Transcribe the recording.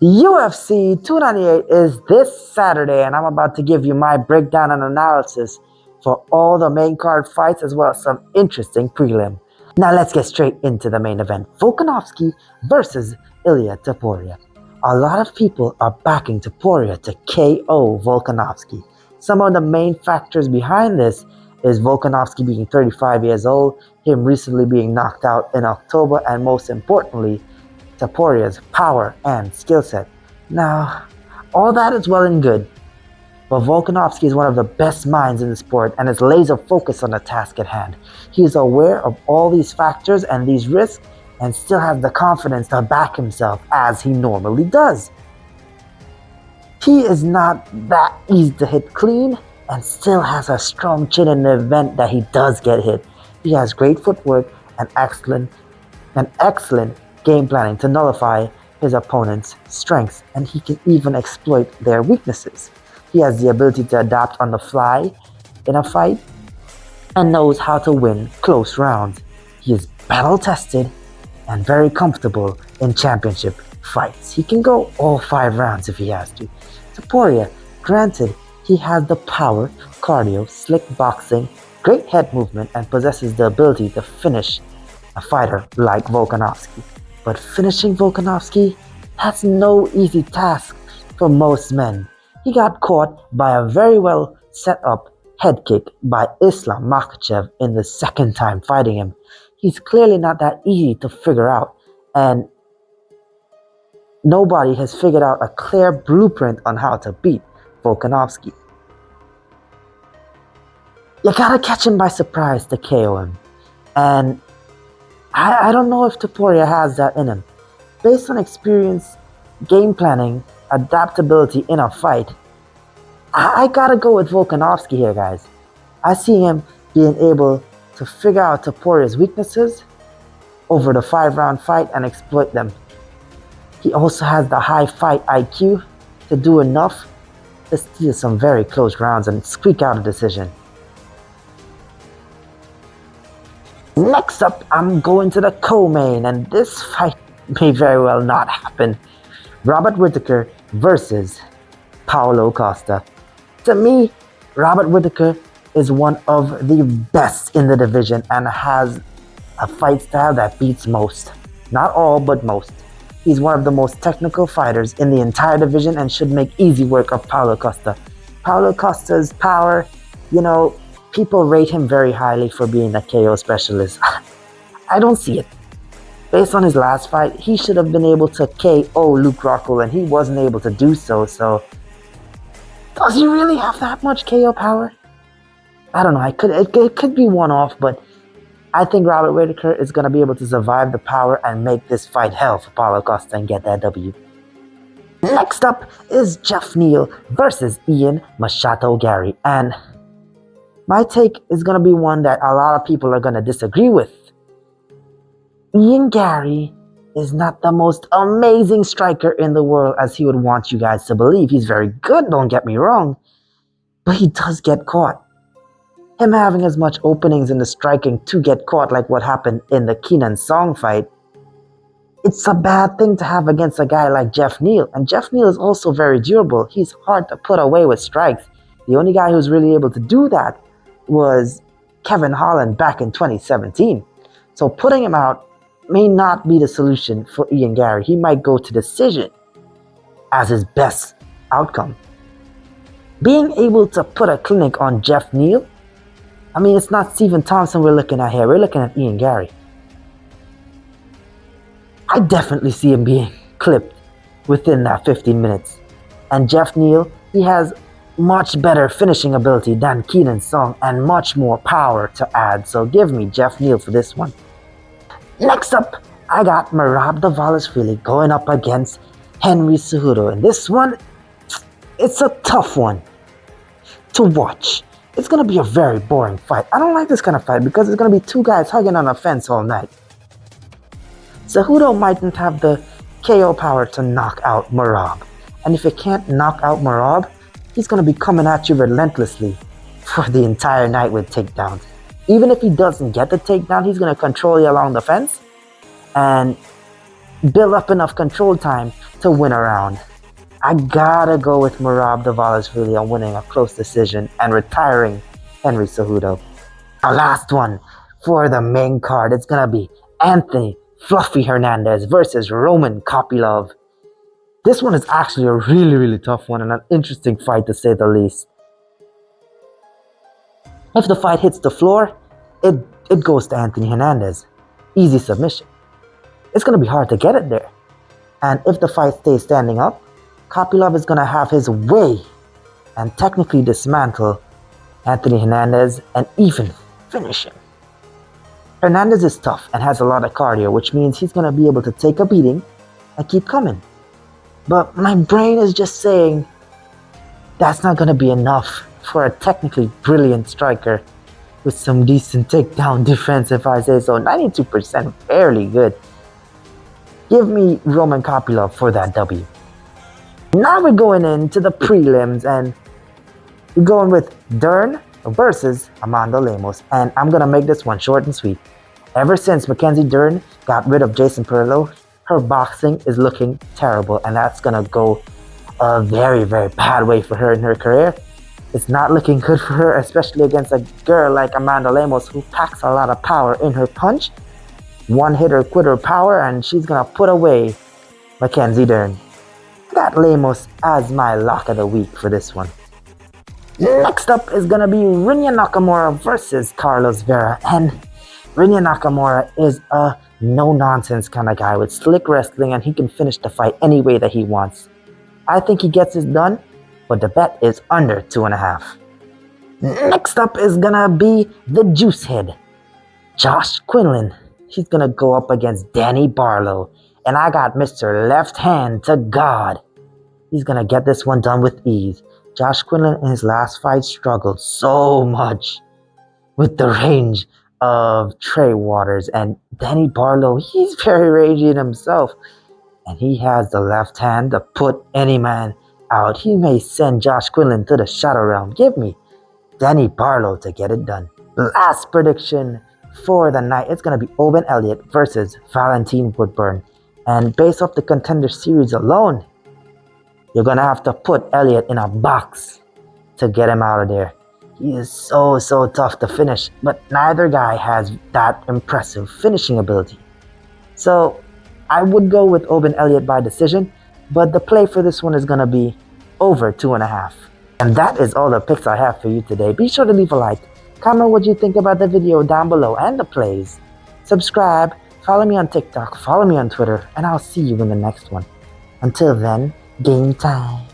UFC 298 is this Saturday, and I'm about to give you my breakdown and analysis for all the main card fights as well as some interesting prelim. Now let's get straight into the main event. Volkanovski versus Ilia Topuria. A lot of people are backing Topuria to KO Volkanovski. Some of the main factors behind this is Volkanovski being 35 years old, him recently being knocked out in October, and most importantly, Topuria's power and skill set. Now, all that is well and good, but Volkanovski is one of the best minds in the sport and is laser focused on the task at hand. He is aware of all these factors and these risks and still has the confidence to back himself as he normally does. He is not that easy to hit clean and still has a strong chin in the event that he does get hit. He has great footwork and excellent game planning to nullify his opponent's strengths, and he can even exploit their weaknesses. He has the ability to adapt on the fly in a fight and knows how to win close rounds. He is battle tested and very comfortable in championship fights. He can go all 5 rounds if he has to. Topuria, granted, he has the power, cardio, slick boxing, great head movement, and possesses the ability to finish a fighter like Volkanovski. But finishing Volkanovski, that's no easy task for most men. He got caught by a very well set up head kick by Islam Makhachev in the second time fighting him. He's clearly not that easy to figure out, and nobody has figured out a clear blueprint on how to beat Volkanovski. You gotta catch him by surprise to KO him, and I don't know if Topuria has that in him. Based on experience, game planning, adaptability in a fight, I gotta go with Volkanovski here, guys. I see him being able to figure out Topuria's weaknesses over the 5-round fight and exploit them. He also has the high fight IQ to do enough to steal some very close rounds and squeak out a decision. Next up, I'm going to the co-main, and this fight may very well not happen. Robert Whittaker versus Paulo Costa. To me, Robert Whittaker is one of the best in the division and has a fight style that beats most. Not all, but most. He's one of the most technical fighters in the entire division and should make easy work of Paulo Costa. Paulo Costa's power, people rate him very highly for being a KO specialist. I don't see it. Based on his last fight, he should have been able to KO Luke Rockhold, and he wasn't able to do so. So, does he really have that much KO power? I don't know. It could be one-off, but I think Robert Whittaker is going to be able to survive the power and make this fight hell for Paulo Costa and get that W. Next up is Geoff Neal versus Ian Machato Gary, and my take is going to be one that a lot of people are going to disagree with. Ian Gary is not the most amazing striker in the world as he would want you guys to believe. He's very good, don't get me wrong, but he does get caught. Him having as much openings in the striking to get caught like what happened in the Kenan Song fight, it's a bad thing to have against a guy like Geoff Neal. And Geoff Neal is also very durable. He's hard to put away with strikes. The only guy who's really able to do that was Kevin Holland back in 2017. So putting him out may not be the solution for Ian Gary. He might go to decision as his best outcome. Being able to put a clinic on Geoff Neal, it's not Stephen Thompson we're looking at here. We're looking at Ian Gary. I definitely see him being clipped within that 15 minutes. And Geoff Neal, he has much better finishing ability than Kenan Song and much more power to add. So give me Geoff Neal for this one. Next up, I got Merab Dvalishvili going up against Henry Cejudo. And this one, it's a tough one to watch. It's going to be a very boring fight. I don't like this kind of fight because it's going to be 2 guys hugging on a fence all night. Cejudo mightn't have the KO power to knock out Merab. And if he can't knock out Merab, he's going to be coming at you relentlessly for the entire night with takedowns. Even if he doesn't get the takedown, he's going to control you along the fence. And build up enough control time to win a round. I gotta go with Merab Dvalishvili on winning a close decision and retiring Henry Cejudo. Our last one for the main card, it's gonna be Anthony Fluffy Hernandez versus Roman Kopylov. This one is actually a really tough one and an interesting fight to say the least. If the fight hits the floor, it goes to Anthony Hernandez. Easy submission. It's gonna be hard to get it there. And if the fight stays standing up, Kopylov is gonna have his way and technically dismantle Anthony Hernandez and even finish him. Hernandez is tough and has a lot of cardio, which means he's gonna be able to take a beating and keep coming. But my brain is just saying that's not gonna be enough for a technically brilliant striker with some decent takedown defense, if I say so. 92%, fairly good. Give me Roman Kopylov for that W. Now we're going into the prelims and we're going with Dern versus Amanda Lemos. And I'm going to make this one short and sweet. Ever since Mackenzie Dern got rid of Jason Perillo, her boxing is looking terrible. And that's going to go a very bad way for her in her career. It's not looking good for her, especially against a girl like Amanda Lemos who packs a lot of power in her punch. One hitter quitter power, and she's gonna put away Mackenzie Dern. I got Lemos as my lock of the week for this one. Next up is gonna be Rinya Nakamura versus Carlos Vera. And Rinya Nakamura is a no-nonsense kind of guy with slick wrestling, and he can finish the fight any way that he wants. I think he gets it done, but the bet is under 2.5. Next up is gonna be the Juicehead, Josh Quinlan. He's gonna go up against Danny Barlow, and I got Mr. Left Hand to God. He's gonna get this one done with ease. Josh Quinlan in his last fight struggled so much with the range of Trey Waters, and Danny Barlow, he's very raging himself, and he has the left hand to put any man out. He may send Josh Quinlan to the shadow realm. Give me Danny Barlow to get it done. Last prediction for the night, it's going to be Owen Elliott versus Valentine Woodburn. And based off the Contender Series alone, you're going to have to put Elliott in a box to get him out of there. He is so tough to finish, but neither guy has that impressive finishing ability. So I would go with Owen Elliott by decision, but the play for this one is going to be over 2.5. And that is all the picks I have for you today. Be sure to leave a like, comment what you think about the video down below and the plays. Subscribe, follow me on TikTok, follow me on Twitter, and I'll see you in the next one. Until then, game time.